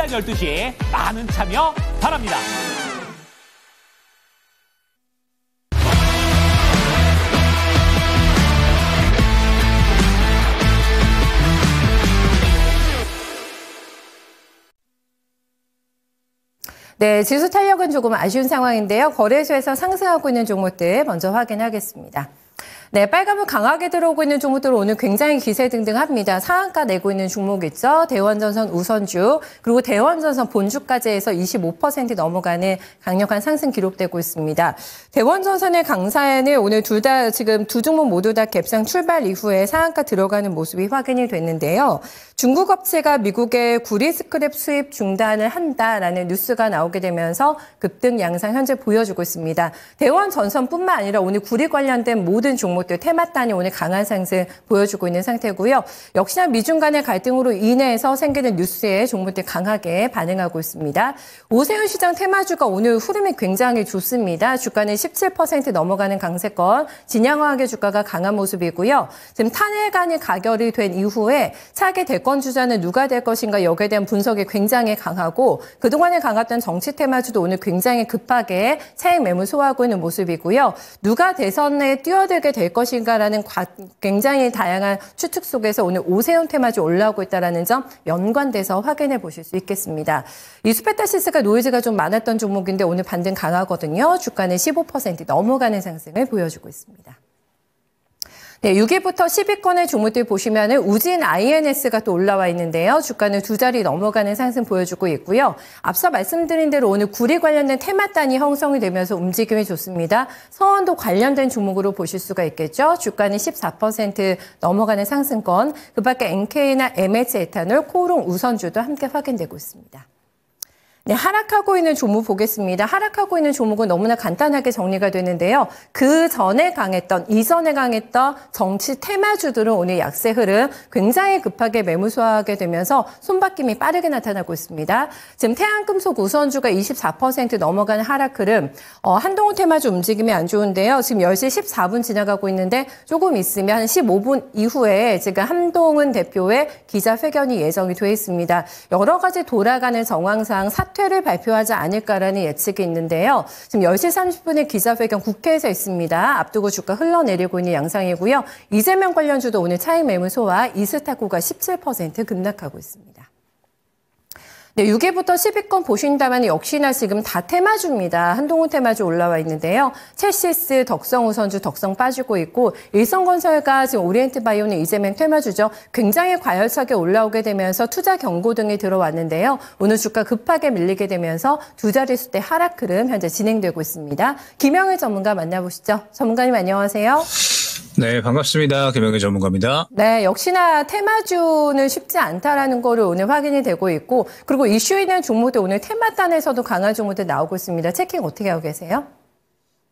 오전 12시 많은 참여 바랍니다. 네, 지수 탄력은 조금 아쉬운 상황인데요. 거래소에서 상승하고 있는 종목들 먼저 확인하겠습니다. 네, 빨간불 강하게 들어오고 있는 종목들은 오늘 굉장히 기세등등합니다. 상한가 내고 있는 종목 있죠. 대원전선 우선주, 그리고 대원전선 본주까지 해서 25% 넘어가는 강력한 상승 기록되고 있습니다. 대원전선의 강사에는 오늘 지금 두 종목 모두 다 갭상 출발 이후에 상한가 들어가는 모습이 확인이 됐는데요. 중국 업체가 미국의 구리 스크랩 수입 중단을 한다라는 뉴스가 나오게 되면서 급등 양상 현재 보여주고 있습니다. 대원전선뿐만 아니라 오늘 구리 관련된 모든 종목들 테마단이 오늘 강한 상승 보여주고 있는 상태고요. 역시나 미중 간의 갈등으로 인해서 생기는 뉴스에 종목들 강하게 반응하고 있습니다. 오세훈 시장 테마주가 오늘 흐름이 굉장히 좋습니다. 주가는 17% 넘어가는 강세권, 진양화학의 주가가 강한 모습이고요. 지금 탄핵안이 가결이 된 이후에 차기 대권 주자는 누가 될 것인가 여기에 대한 분석이 굉장히 강하고 그동안에 강했던 정치 테마주도 오늘 굉장히 급하게 차익 매물 소화하고 있는 모습이고요. 누가 대선에 뛰어들게 될 것인가라는 굉장히 다양한 추측 속에서 오늘 오세훈 테마주 올라오고 있다는 점 연관돼서 확인해 보실 수 있겠습니다. 이 수페타시스가 노이즈가 좀 많았던 종목인데 오늘 반등 강하거든요. 주가는 15% 넘어가는 상승을 보여주고 있습니다. 네, 6위부터 10위권의 종목들 보시면은 우진 INS가 또 올라와 있는데요. 주가는 두 자리 넘어가는 상승 보여주고 있고요. 앞서 말씀드린 대로 오늘 구리 관련된 테마단이 형성이 되면서 움직임이 좋습니다. 서원도 관련된 종목으로 보실 수가 있겠죠. 주가는 14% 넘어가는 상승권, 그 밖에 NK나 MH 에탄올, 코오롱 우선주도 함께 확인되고 있습니다. 네, 하락하고 있는 종목 보겠습니다. 하락하고 있는 종목은 너무나 간단하게 정리가 되는데요. 이전에 강했던 정치 테마주들은 오늘 약세 흐름 굉장히 급하게 매물 소화하게 되면서 손바뀜이 빠르게 나타나고 있습니다. 지금 태양금속 우선주가 24% 넘어가는 하락 흐름, 한동훈 테마주 움직임이 안 좋은데요. 지금 10시 14분 지나가고 있는데 조금 있으면 한 15분 이후에 지금 한동훈 대표의 기자회견이 예정이 돼 있습니다. 여러 가지 돌아가는 정황상 사퇴를 발표하지 않을까라는 예측이 있는데요. 지금 10시 30분에 기자회견 국회에서 있습니다. 앞두고 주가 흘러내리고 있는 양상이고요. 이재명 관련주도 오늘 차익 매물 소화, 이스타코가 17% 급락하고 있습니다. 네, 6위부터 10위권 보신다면 역시나 지금 다 테마주입니다. 한동훈 테마주 올라와 있는데요. 첼시스, 덕성우선주, 덕성 빠지고 있고 일성건설과 지금 오리엔트바이오는 이재명 테마주죠. 굉장히 과열차게 올라오게 되면서 투자 경고 등이 들어왔는데요. 오늘 주가 급하게 밀리게 되면서 두 자릿수대 하락 흐름 현재 진행되고 있습니다. 김영일 전문가 만나보시죠. 전문가님 안녕하세요. 네, 반갑습니다. 김영일 전문가입니다. 네, 역시나 테마주는 쉽지 않다라는 거를 오늘 확인이 되고 있고 그리고 이슈 있는 종목들 오늘 테마단에서도 강한 종목들 나오고 있습니다. 체킹 어떻게 하고 계세요?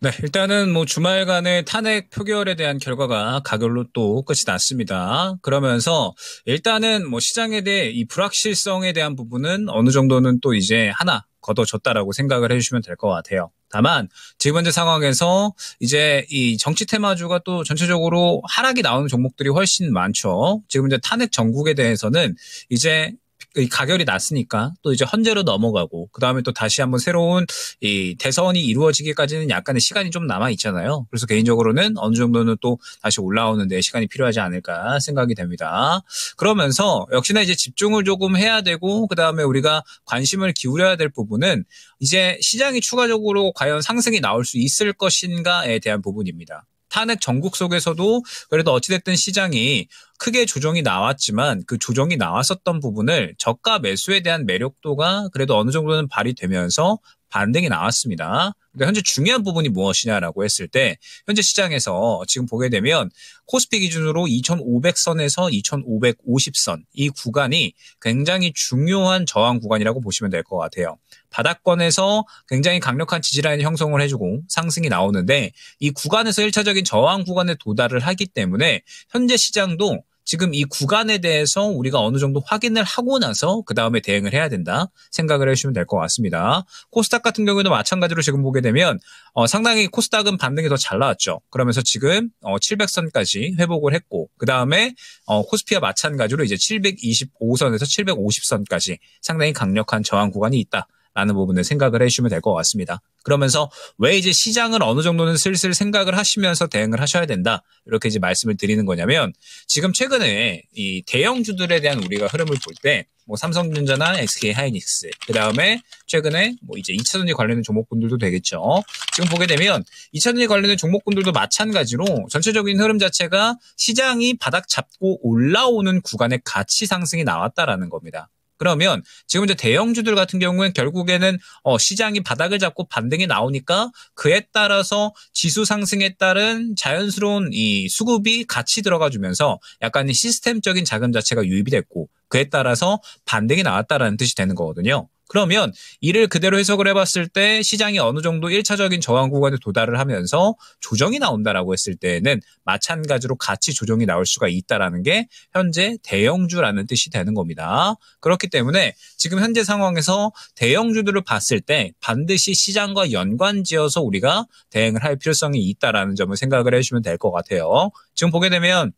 네, 일단은 주말간의 탄핵 표결에 대한 결과가 가결로 또 끝이 났습니다. 그러면서 일단은 시장에 대해 이 불확실성에 대한 부분은 어느 정도는 또 이제 하나 걷어졌다라고 생각을 해주시면 될 것 같아요. 다만 지금 현재 상황에서 이제 이 정치 테마주가 또 전체적으로 하락이 나오는 종목들이 훨씬 많죠. 지금 이제 탄핵 정국에 대해서는 이제 이 가결이 났으니까 또 이제 헌재로 넘어가고 그다음에 또 다시 한번 새로운 이 대선이 이루어지기까지는 약간의 시간이 좀 남아 있잖아요. 그래서 개인적으로는 어느 정도는 또 다시 올라오는 데 시간이 필요하지 않을까 생각이 됩니다. 그러면서 역시나 이제 집중을 조금 해야 되고 그다음에 우리가 관심을 기울여야 될 부분은 이제 시장이 추가적으로 과연 상승이 나올 수 있을 것인가에 대한 부분입니다. 탄핵 정국 속에서도 그래도 어찌됐든 시장이 크게 조정이 나왔지만 그 조정이 나왔었던 부분을 저가 매수에 대한 매력도가 그래도 어느 정도는 발휘되면서 반등이 나왔습니다. 그러니까 현재 중요한 부분이 무엇이냐라고 했을 때 현재 시장에서 지금 보게 되면 코스피 기준으로 2,500선에서 2,550선 이 구간이 굉장히 중요한 저항 구간이라고 보시면 될 것 같아요. 바닥권에서 굉장히 강력한 지지라인을 형성을 해주고 상승이 나오는데 이 구간에서 1차적인 저항 구간에 도달을 하기 때문에 현재 시장도 지금 이 구간에 대해서 우리가 어느 정도 확인을 하고 나서 그 다음에 대응을 해야 된다 생각을 해주시면 될 것 같습니다. 코스닥 같은 경우에도 마찬가지로 지금 보게 되면 상당히 코스닥은 반등이 더 잘 나왔죠. 그러면서 지금 700선까지 회복을 했고 그 다음에 코스피와 마찬가지로 이제 725선에서 750선까지 상당히 강력한 저항 구간이 있다. 라는 부분을 생각을 해주시면 될 것 같습니다. 그러면서 왜 이제 시장을 어느 정도는 슬슬 생각을 하시면서 대응을 하셔야 된다. 이렇게 이제 말씀을 드리는 거냐면 지금 최근에 이 대형주들에 대한 우리가 흐름을 볼 때 뭐 삼성전자나 SK 하이닉스 그 다음에 최근에 뭐 이제 2차전지 관련된 종목군들도 되겠죠. 지금 보게 되면 2차전지 관련된 종목군들도 마찬가지로 전체적인 흐름 자체가 시장이 바닥 잡고 올라오는 구간의 가치 상승이 나왔다라는 겁니다. 그러면 지금 이제 대형주들 같은 경우는 결국에는 시장이 바닥을 잡고 반등이 나오니까 그에 따라서 지수 상승에 따른 자연스러운 이 수급이 같이 들어가 주면서 약간 시스템적인 자금 자체가 유입이 됐고 그에 따라서 반등이 나왔다라는 뜻이 되는 거거든요. 그러면 이를 그대로 해석을 해봤을 때 시장이 어느 정도 1차적인 저항 구간에 도달을 하면서 조정이 나온다라고 했을 때에는 마찬가지로 같이 조정이 나올 수가 있다라는 게 현재 대형주라는 뜻이 되는 겁니다. 그렇기 때문에 지금 현재 상황에서 대형주들을 봤을 때 반드시 시장과 연관지어서 우리가 대응을 할 필요성이 있다라는 점을 생각을 해주시면 될 것 같아요. 지금 보게 되면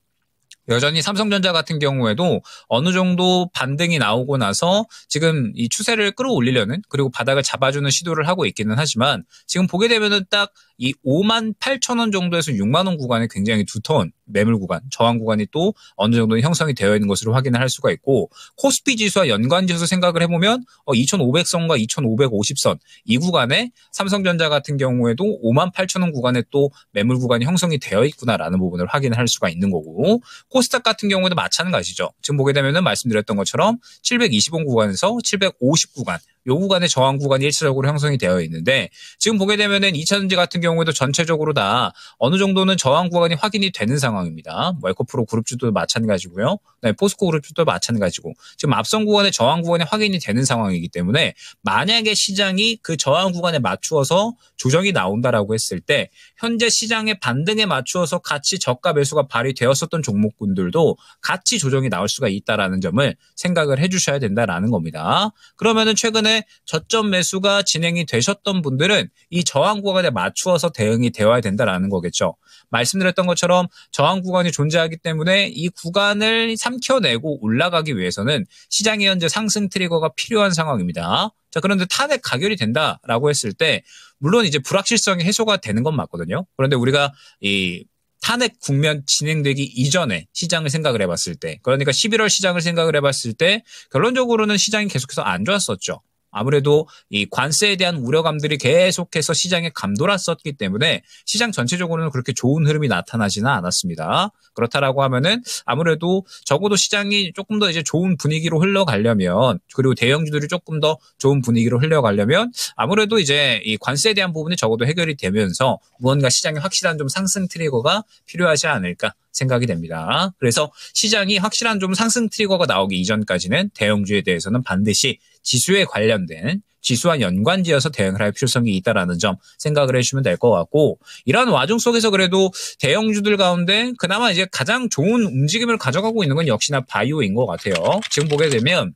여전히 삼성전자 같은 경우에도 어느 정도 반등이 나오고 나서 지금 이 추세를 끌어올리려는 그리고 바닥을 잡아주는 시도를 하고 있기는 하지만 지금 보게 되면은 딱 이 58,000원 정도에서 6만원 구간에 굉장히 두터운 매물 구간, 저항 구간이 또 어느 정도 형성이 되어 있는 것으로 확인을 할 수가 있고 코스피 지수와 연관지어서 생각을 해보면 2,500선과 2,550선 이 구간에 삼성전자 같은 경우에도 58,000원 구간에 또 매물 구간이 형성이 되어 있구나라는 부분을 확인을 할 수가 있는 거고 코스닥 같은 경우에도 마찬가지죠. 지금 보게 되면은 말씀드렸던 것처럼 720원 구간에서 750 구간 이 구간의 저항 구간이 일차적으로 형성이 되어 있는데 지금 보게 되면은 2차전지 같은 경우에도 전체적으로 다 어느 정도는 저항 구간이 확인이 되는 상황입니다. 뭐 에코프로 그룹주도 마찬가지고요. 네, 포스코 그룹주도 마찬가지고 지금 앞선 구간의 저항 구간이 확인이 되는 상황이기 때문에 만약에 시장이 그 저항 구간에 맞추어서 조정이 나온다라고 했을 때 현재 시장의 반등에 맞추어서 같이 저가 매수가 발휘되었었던 종목군들도 같이 조정이 나올 수가 있다라는 점을 생각을 해주셔야 된다라는 겁니다. 그러면은 최근에 저점 매수가 진행이 되셨던 분들은 이 저항 구간에 맞추어서 대응이 되어야 된다라는 거겠죠. 말씀드렸던 것처럼 저항 구간이 존재하기 때문에 이 구간을 삼켜내고 올라가기 위해서는 시장의 현재 상승 트리거가 필요한 상황입니다. 자, 그런데 탄핵 가결이 된다라고 했을 때 물론 이제 불확실성이 해소가 되는 건 맞거든요. 그런데 우리가 이 탄핵 국면 진행되기 이전에 시장을 생각을 해봤을 때 그러니까 11월 시장을 생각을 해봤을 때 결론적으로는 시장이 계속해서 안 좋았었죠. 아무래도 이 관세에 대한 우려감들이 계속해서 시장에 감돌았었기 때문에 시장 전체적으로는 그렇게 좋은 흐름이 나타나지는 않았습니다. 그렇다라고 하면은 아무래도 적어도 시장이 조금 더 이제 좋은 분위기로 흘러가려면 그리고 대형주들이 조금 더 좋은 분위기로 흘러가려면 아무래도 이제 이 관세에 대한 부분이 적어도 해결이 되면서 무언가 시장에 확실한 좀 상승 트리거가 필요하지 않을까 생각이 됩니다. 그래서 시장이 확실한 좀 상승 트리거가 나오기 이전까지는 대형주에 대해서는 반드시 지수에 관련된 지수와 연관지어서 대응을 할 필요성이 있다라는 점 생각을 해주시면 될 것 같고 이러한 와중 속에서 그래도 대형주들 가운데 그나마 이제 가장 좋은 움직임을 가져가고 있는 건 역시나 바이오인 것 같아요. 지금 보게 되면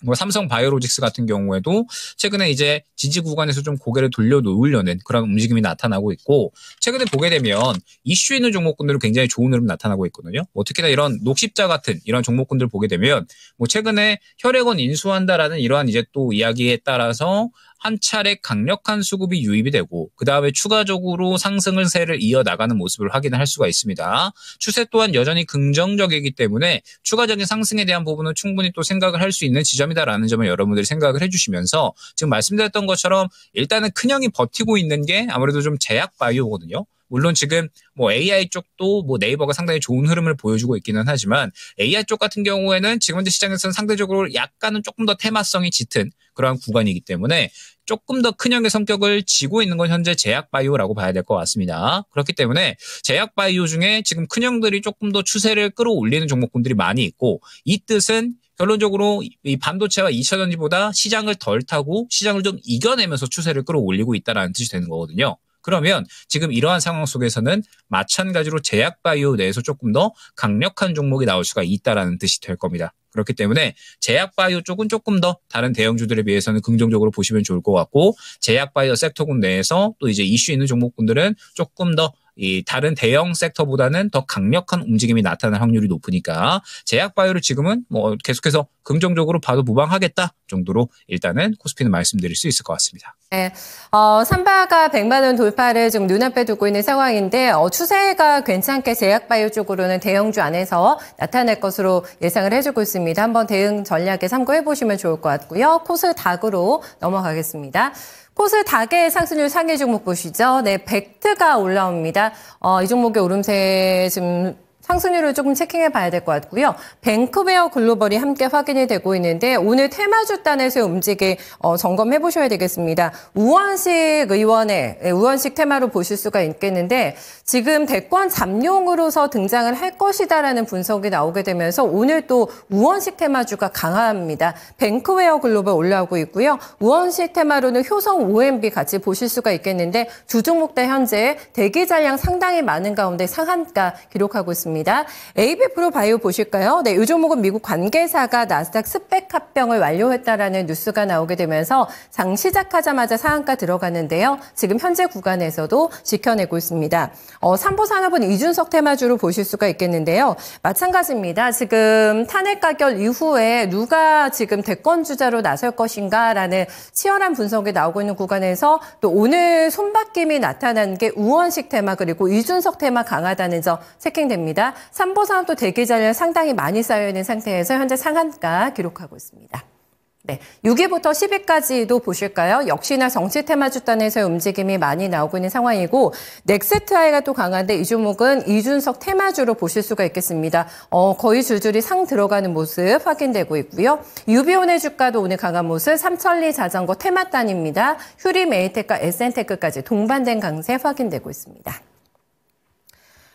뭐 삼성 바이오로직스 같은 경우에도 최근에 이제 지지 구간에서 좀 고개를 돌려놓으려는 그런 움직임이 나타나고 있고 최근에 보게 되면 이슈 있는 종목군들은 굉장히 좋은 흐름 나타나고 있거든요. 뭐 특히나 이런 녹십자 같은 이런 종목군들 보게 되면 뭐 최근에 혈액원 인수한다라는 이러한 이제 또 이야기에 따라서 한 차례 강력한 수급이 유입이 되고 그 다음에 추가적으로 상승을 세를 이어나가는 모습을 확인할 수가 있습니다. 추세 또한 여전히 긍정적이기 때문에 추가적인 상승에 대한 부분은 충분히 또 생각을 할 수 있는 지점이다라는 점을 여러분들이 생각을 해주시면서 지금 말씀드렸던 것처럼 일단은 큰형이 버티고 있는 게 아무래도 좀 제약 바이오거든요. 물론 지금 뭐 AI 쪽도 뭐 네이버가 상당히 좋은 흐름을 보여주고 있기는 하지만 AI 쪽 같은 경우에는 지금 현재 시장에서는 상대적으로 약간은 조금 더 테마성이 짙은 그러한 구간이기 때문에 조금 더 큰형의 성격을 쥐고 있는 건 현재 제약바이오라고 봐야 될 것 같습니다. 그렇기 때문에 제약바이오 중에 지금 큰형들이 조금 더 추세를 끌어올리는 종목군들이 많이 있고 이 뜻은 결론적으로 이 반도체와 2차전지보다 시장을 덜 타고 시장을 좀 이겨내면서 추세를 끌어올리고 있다는 뜻이 되는 거거든요. 그러면 지금 이러한 상황 속에서는 마찬가지로 제약바이오 내에서 조금 더 강력한 종목이 나올 수가 있다라는 뜻이 될 겁니다. 그렇기 때문에 제약바이오 쪽은 조금 더 다른 대형주들에 비해서는 긍정적으로 보시면 좋을 것 같고, 제약바이오 섹터군 내에서 또 이제 이슈 있는 종목군들은 조금 더 이 다른 대형 섹터보다는 더 강력한 움직임이 나타날 확률이 높으니까 제약바이오를 지금은 뭐 계속해서 긍정적으로 봐도 무방하겠다 정도로 일단은 코스피는 말씀드릴 수 있을 것 같습니다. 네, 삼바가 100만 원 돌파를 좀 눈앞에 두고 있는 상황인데 추세가 괜찮게 제약바이오 쪽으로는 대형주 안에서 나타날 것으로 예상을 해주고 있습니다. 한번 대응 전략에 참고해 보시면 좋을 것 같고요. 코스닥으로 넘어가겠습니다. 코스닥의 상승률 상위 종목 보시죠. 네, 벡트가 올라옵니다. 이 종목의 오름세 지금 상승률을 조금 체킹해 봐야 될 것 같고요. 뱅크웨어 글로벌이 함께 확인이 되고 있는데 오늘 테마주 단에서의 움직임 점검해 보셔야 되겠습니다. 우원식 의원의 우원식 테마로 보실 수가 있겠는데 지금 대권 잠룡으로서 등장을 할 것이다라는 분석이 나오게 되면서 오늘 또 우원식 테마주가 강합니다. 뱅크웨어 글로벌 올라오고 있고요. 우원식 테마로는 효성 OMB 같이 보실 수가 있겠는데 주 종목대 현재 대기 잔량 상당히 많은 가운데 상한가 기록하고 있습니다. AB프로 바이오 보실까요? 네, 이 종목은 미국 관계사가 나스닥 스펙 합병을 완료했다라는 뉴스가 나오게 되면서 장 시작하자마자 상한가 들어갔는데요. 지금 현재 구간에서도 지켜내고 있습니다. 삼보산업은 이준석 테마주로 보실 수가 있겠는데요. 마찬가지입니다. 지금 탄핵 가결 이후에 누가 지금 대권 주자로 나설 것인가라는 치열한 분석이 나오고 있는 구간에서 또 오늘 손바뀜이 나타난 게 우원식 테마 그리고 이준석 테마 강하다는 점 체킹됩니다. 삼보산업도 대기 잔량 상당히 많이 쌓여있는 상태에서 현재 상한가 기록하고 있습니다. 네, 6위부터 10위까지도 보실까요? 역시나 정치 테마 주단에서의 움직임이 많이 나오고 있는 상황이고 넥스트아이가 또 강한데 이 종목은 이준석 테마주로 보실 수가 있겠습니다. 거의 줄줄이 상 들어가는 모습 확인되고 있고요. 유비온의 주가도 오늘 강한 모습, 삼천리 자전거 테마단입니다. 휴리 메이텍과 에센테크까지 동반된 강세 확인되고 있습니다.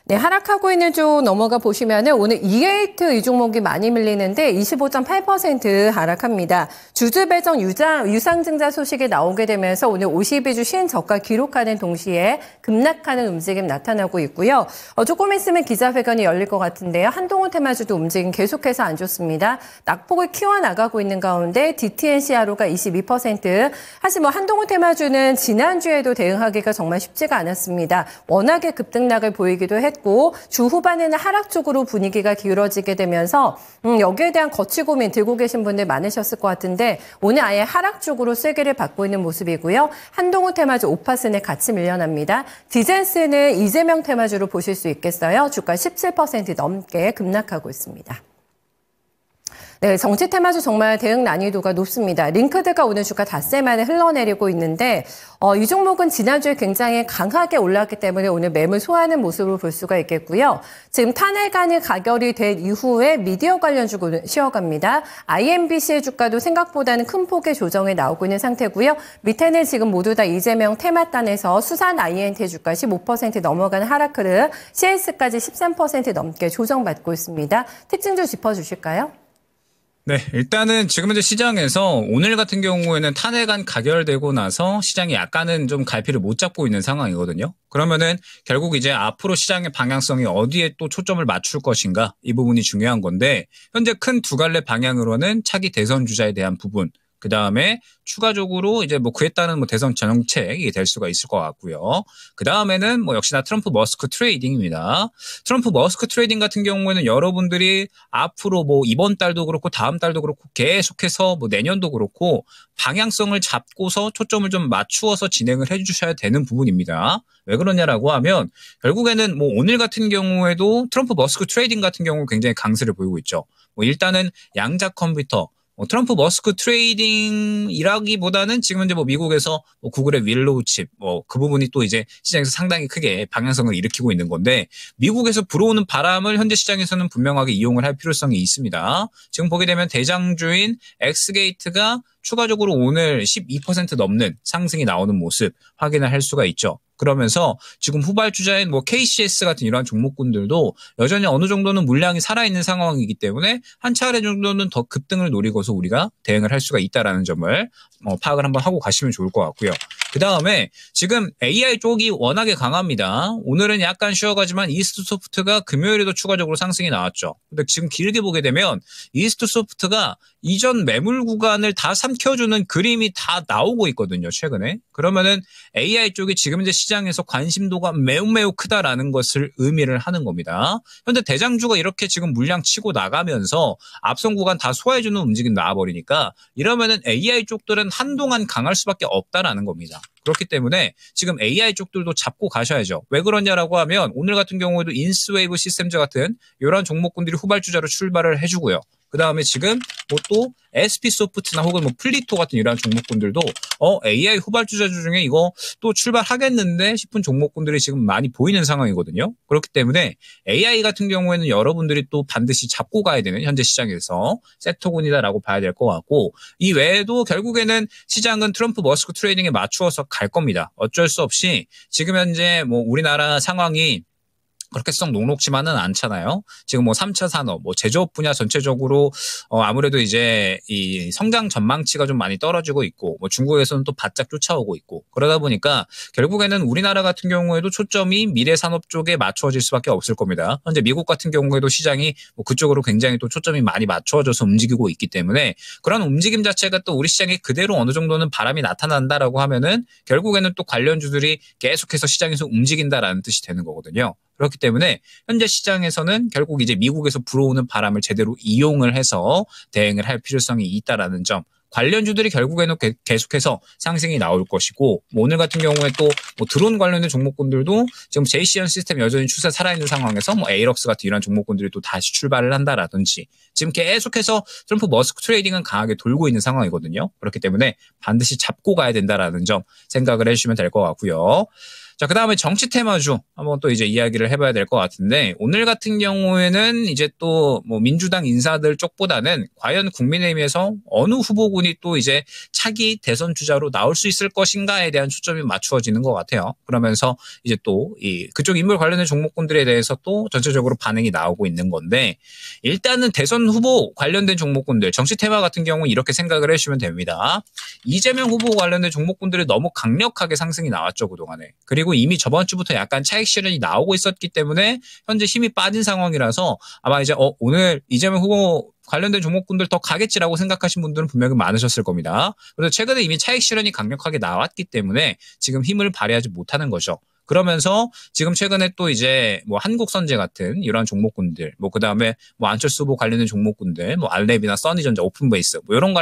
네, 하락하고 있는 쪽 넘어가 보시면은 오늘 이에이트 이 종목이 많이 밀리는데 25.8% 하락합니다. 주주 배정 유상증자 소식이 나오게 되면서 오늘 52주 신저가 기록하는 동시에 급락하는 움직임 나타나고 있고요. 조금 있으면 기자회견이 열릴 것 같은데요. 한동훈 테마주도 움직임 계속해서 안 좋습니다. 낙폭을 키워나가고 있는 가운데 DTNCRO가 22%. 사실 뭐 한동훈 테마주는 지난주에도 대응하기가 정말 쉽지가 않았습니다. 워낙에 급등락을 보이기도 했고 주 후반에는 하락 쪽으로 분위기가 기울어지게 되면서 여기에 대한 거치 고민 들고 계신 분들 많으셨을 것 같은데 오늘 아예 하락 쪽으로 쐐기를 받고 있는 모습이고요. 한동훈 테마주 오파슨에 같이 밀려납니다. 디젠스는 이재명 테마주로 보실 수 있겠어요. 주가 17% 넘게 급락하고 있습니다. 네, 정치 테마주 정말 대응 난이도가 높습니다. 링크드가 오늘 주가 닷새 만에 흘러내리고 있는데 이 종목은 지난주에 굉장히 강하게 올랐기 때문에 오늘 매물 소화하는 모습을 볼 수가 있겠고요. 지금 탄핵안이 가결이 된 이후에 미디어 관련 주고 쉬어갑니다. IMBC의 주가도 생각보다는 큰 폭의 조정이 나오고 있는 상태고요. 밑에는 지금 모두 다 이재명 테마단에서 수산 INT 주가 15% 넘어가는 하락 흐름, CS까지 13% 넘게 조정받고 있습니다. 특징 좀 짚어주실까요? 네, 일단은 지금 현재 시장에서 오늘 같은 경우에는 탄핵안 가결되고 나서 시장이 약간은 좀 갈피를 못 잡고 있는 상황이거든요. 그러면은 결국 이제 앞으로 시장의 방향성이 어디에 또 초점을 맞출 것인가 이 부분이 중요한 건데 현재 큰 두 갈래 방향으로는 차기 대선 주자에 대한 부분 그 다음에 추가적으로 이제 뭐 그에 따른 뭐 대선 정책이 될 수가 있을 것 같고요. 그 다음에는 뭐 역시나 트럼프 머스크 트레이딩입니다. 트럼프 머스크 트레이딩 같은 경우에는 여러분들이 앞으로 뭐 이번 달도 그렇고 다음 달도 그렇고 계속해서 뭐 내년도 그렇고 방향성을 잡고서 초점을 좀 맞추어서 진행을 해주셔야 되는 부분입니다. 왜 그러냐라고 하면 결국에는 뭐 오늘 같은 경우에도 트럼프 머스크 트레이딩 같은 경우 굉장히 강세를 보이고 있죠. 뭐 일단은 양자 컴퓨터 트럼프 머스크 트레이딩이라기보다는 지금 현재 뭐 미국에서 뭐 구글의 윌로우 칩, 뭐 그 부분이 또 이제 시장에서 상당히 크게 방향성을 일으키고 있는 건데 미국에서 불어오는 바람을 현재 시장에서는 분명하게 이용을 할 필요성이 있습니다. 지금 보게 되면 대장주인 엑스게이트가 추가적으로 오늘 12% 넘는 상승이 나오는 모습 확인을 할 수가 있죠. 그러면서 지금 후발주자인 뭐 KCS 같은 이러한 종목군들도 여전히 어느 정도는 물량이 살아있는 상황이기 때문에 한 차례 정도는 더 급등을 노리고서 우리가 대응을 할 수가 있다라는 점을 파악을 한번 하고 가시면 좋을 것 같고요. 그 다음에 지금 AI 쪽이 워낙에 강합니다. 오늘은 약간 쉬어가지만 이스트소프트가 금요일에도 추가적으로 상승이 나왔죠. 근데 지금 길게 보게 되면 이스트소프트가 이전 매물 구간을 다 삼켜주는 그림이 다 나오고 있거든요, 최근에. 그러면은 AI 쪽이 지금 이제 시장에서 관심도가 매우 크다라는 것을 의미를 하는 겁니다. 현재 대장주가 이렇게 지금 물량 치고 나가면서 앞선 구간 다 소화해주는 움직임 나와버리니까 이러면은 AI 쪽들은 한동안 강할 수밖에 없다라는 겁니다. 그렇기 때문에 지금 AI 쪽들도 잡고 가셔야죠. 왜 그러냐라고 하면 오늘 같은 경우에도 인스웨이브 시스템즈 같은 이런 종목군들이 후발주자로 출발을 해주고요. 그 다음에 지금 뭐 또 SP소프트나 혹은 뭐 플리토 같은 이런 종목군들도 AI 후발주자 중에 이거 또 출발하겠는데 싶은 종목군들이 지금 많이 보이는 상황이거든요. 그렇기 때문에 AI 같은 경우에는 여러분들이 또 반드시 잡고 가야 되는 현재 시장에서 섹터군이다라고 봐야 될 것 같고 이 외에도 결국에는 시장은 트럼프 머스크 트레이딩에 맞추어서 갈 겁니다. 어쩔 수 없이 지금 현재 뭐 우리나라 상황이 그렇게 썩 녹록지만은 않잖아요. 지금 뭐 3차 산업, 뭐 제조업 분야 전체적으로 아무래도 이제 이 성장 전망치가 좀 많이 떨어지고 있고, 뭐 중국에서는 또 바짝 쫓아오고 있고, 그러다 보니까 결국에는 우리나라 같은 경우에도 초점이 미래 산업 쪽에 맞추어질 수밖에 없을 겁니다. 현재 미국 같은 경우에도 시장이 뭐 그쪽으로 굉장히 또 초점이 많이 맞추어져서 움직이고 있기 때문에 그런 움직임 자체가 또 우리 시장에 그대로 어느 정도는 바람이 나타난다라고 하면은 결국에는 또 관련주들이 계속해서 시장에서 움직인다라는 뜻이 되는 거거든요. 그렇기 때문에 현재 시장에서는 결국 이제 미국에서 불어오는 바람을 제대로 이용을 해서 대응을 할 필요성이 있다라는 점. 관련주들이 결국에는 계속해서 상승이 나올 것이고 뭐 오늘 같은 경우에 또 뭐 드론 관련된 종목군들도 지금 JCN 시스템 여전히 추세 살아있는 상황에서 뭐 에이럭스 같은 이런 종목군들이 또 다시 출발을 한다라든지 지금 계속해서 트럼프 머스크 트레이딩은 강하게 돌고 있는 상황이거든요. 그렇기 때문에 반드시 잡고 가야 된다라는 점 생각을 해주시면 될 것 같고요. 자, 그 다음에 정치 테마주 한번 또 이제 이야기를 해봐야 될 것 같은데 오늘 같은 경우에는 이제 또 뭐 민주당 인사들 쪽보다는 과연 국민의힘에서 어느 후보군이 또 이제 차기 대선 주자로 나올 수 있을 것인가에 대한 초점이 맞추어지는 것 같아요. 그러면서 이제 또 이 그쪽 인물 관련된 종목군들에 대해서 또 전체적으로 반응이 나오고 있는 건데 일단은 대선 후보 관련된 종목군들 정치 테마 같은 경우 이렇게 생각을 해주시면 됩니다. 이재명 후보 관련된 종목군들이 너무 강력하게 상승이 나왔죠, 그동안에. 그리고 이미 저번 주부터 약간 차익 실현이 나오고 있었기 때문에 현재 힘이 빠진 상황이라서 아마 이제 오늘 이재명 후보 관련된 종목군들 더 가겠지라고 생각하신 분들은 분명히 많으셨을 겁니다. 그래서 최근에 이미 차익 실현이 강력하게 나왔기 때문에 지금 힘을 발휘하지 못하는 거죠. 그러면서 지금 최근에 또 이제 뭐 한국선제 같은 이러한 종목군들, 뭐 그 다음에 뭐 안철수 후보 관련된 종목군들, 뭐 알랩이나 써니전자, 오픈베이스, 뭐 이런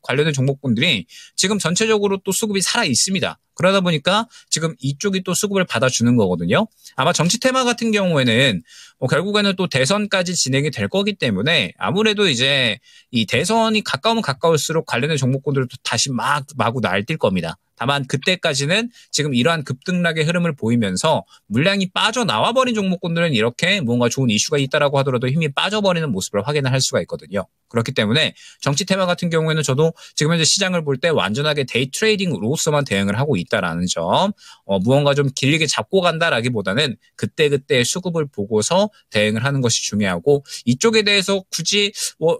관련된 종목군들이 지금 전체적으로 또 수급이 살아 있습니다. 그러다 보니까 지금 이쪽이 또 수급을 받아주는 거거든요. 아마 정치 테마 같은 경우에는 뭐 결국에는 또 대선까지 진행이 될 거기 때문에 아무래도 이제 이 대선이 가까우면 가까울수록 관련된 종목군들도 다시 마구 날뛸 겁니다. 다만 그때까지는 지금 이러한 급등락의 흐름을 보이면서 물량이 빠져나와 버린 종목군들은 이렇게 뭔가 좋은 이슈가 있다라고 하더라도 힘이 빠져버리는 모습을 확인을 할 수가 있거든요. 그렇기 때문에 정치 테마 같은 경우에는 저도 지금 현재 시장을 볼 때 완전하게 데이 트레이딩으로서만 대응을 하고 있다라는 점, 무언가 좀 길게 잡고 간다라기보다는 그때그때 수급을 보고서 대응을 하는 것이 중요하고 이쪽에 대해서 굳이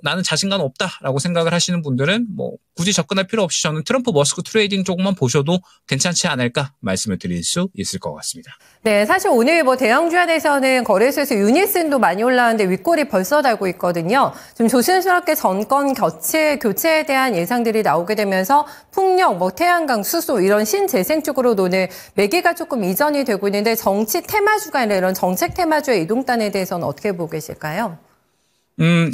나는 자신감 없다라고 생각을 하시는 분들은 뭐 굳이 접근할 필요 없이 저는 트럼프 머스크 트레이딩 쪽만 보셔도 괜찮지 않을까 말씀을 드릴 수 있을 것 같습니다. 네, 사실 오늘 뭐 대형 주안에서는 거래소에서 유니슨도 많이 올라왔는데 윗골이 벌써 달고 있거든요. 좀 조심스럽게 정권 교체에 대한 예상들이 나오게 되면서 풍력, 뭐 태양광, 수소 이런 신재생 쪽으로 오늘 매기가 조금 이전이 되고 있는데 정치 테마주가 아니라 이런 정책 테마주의 이동단에 대해서는 어떻게 보고 계실까요?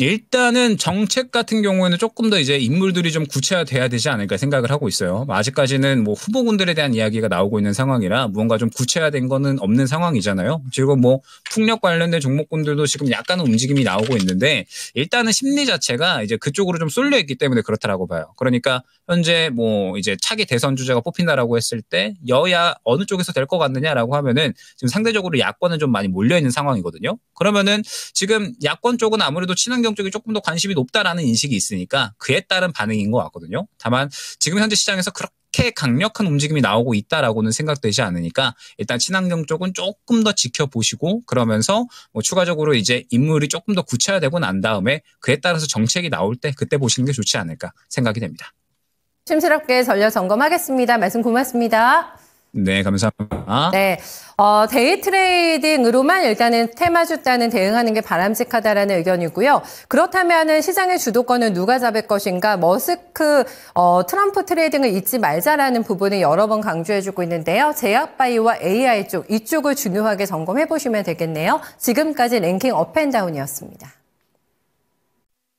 일단은 정책 같은 경우에는 조금 더 이제 인물들이 좀 구체화돼야 되지 않을까 생각을 하고 있어요. 아직까지는 뭐 후보군들에 대한 이야기가 나오고 있는 상황이라 무언가 좀 구체화된 거는 없는 상황이잖아요. 지금 뭐 풍력 관련된 종목군들도 지금 약간은 움직임이 나오고 있는데 일단은 심리 자체가 이제 그쪽으로 좀 쏠려 있기 때문에 그렇다라고 봐요. 그러니까 현재 뭐 이제 차기 대선 주자가 뽑힌다라고 했을 때 여야 어느 쪽에서 될 것 같느냐라고 하면은 지금 상대적으로 야권은 좀 많이 몰려 있는 상황이거든요. 그러면은 지금 야권 쪽은 아무래도 아무래도 친환경 쪽이 조금 더 관심이 높다라는 인식이 있으니까 그에 따른 반응인 것 같거든요. 다만 지금 현재 시장에서 그렇게 강력한 움직임이 나오고 있다라고는 생각되지 않으니까 일단 친환경 쪽은 조금 더 지켜보시고 그러면서 뭐 추가적으로 이제 인물이 조금 더 구체화되고 난 다음에 그에 따라서 정책이 나올 때 그때 보시는 게 좋지 않을까 생각이 됩니다. 심스럽게 전략 점검하겠습니다. 말씀 고맙습니다. 네, 감사합니다. 네, 데이 트레이딩으로만 일단은 테마주 따는 대응하는 게 바람직하다라는 의견이고요. 그렇다면은 시장의 주도권은 누가 잡을 것인가? 머스크, 트럼프 트레이딩을 잊지 말자라는 부분을 여러 번 강조해주고 있는데요. 제약바이오와 AI 쪽, 이쪽을 중요하게 점검해 보시면 되겠네요. 지금까지 랭킹 업앤다운이었습니다.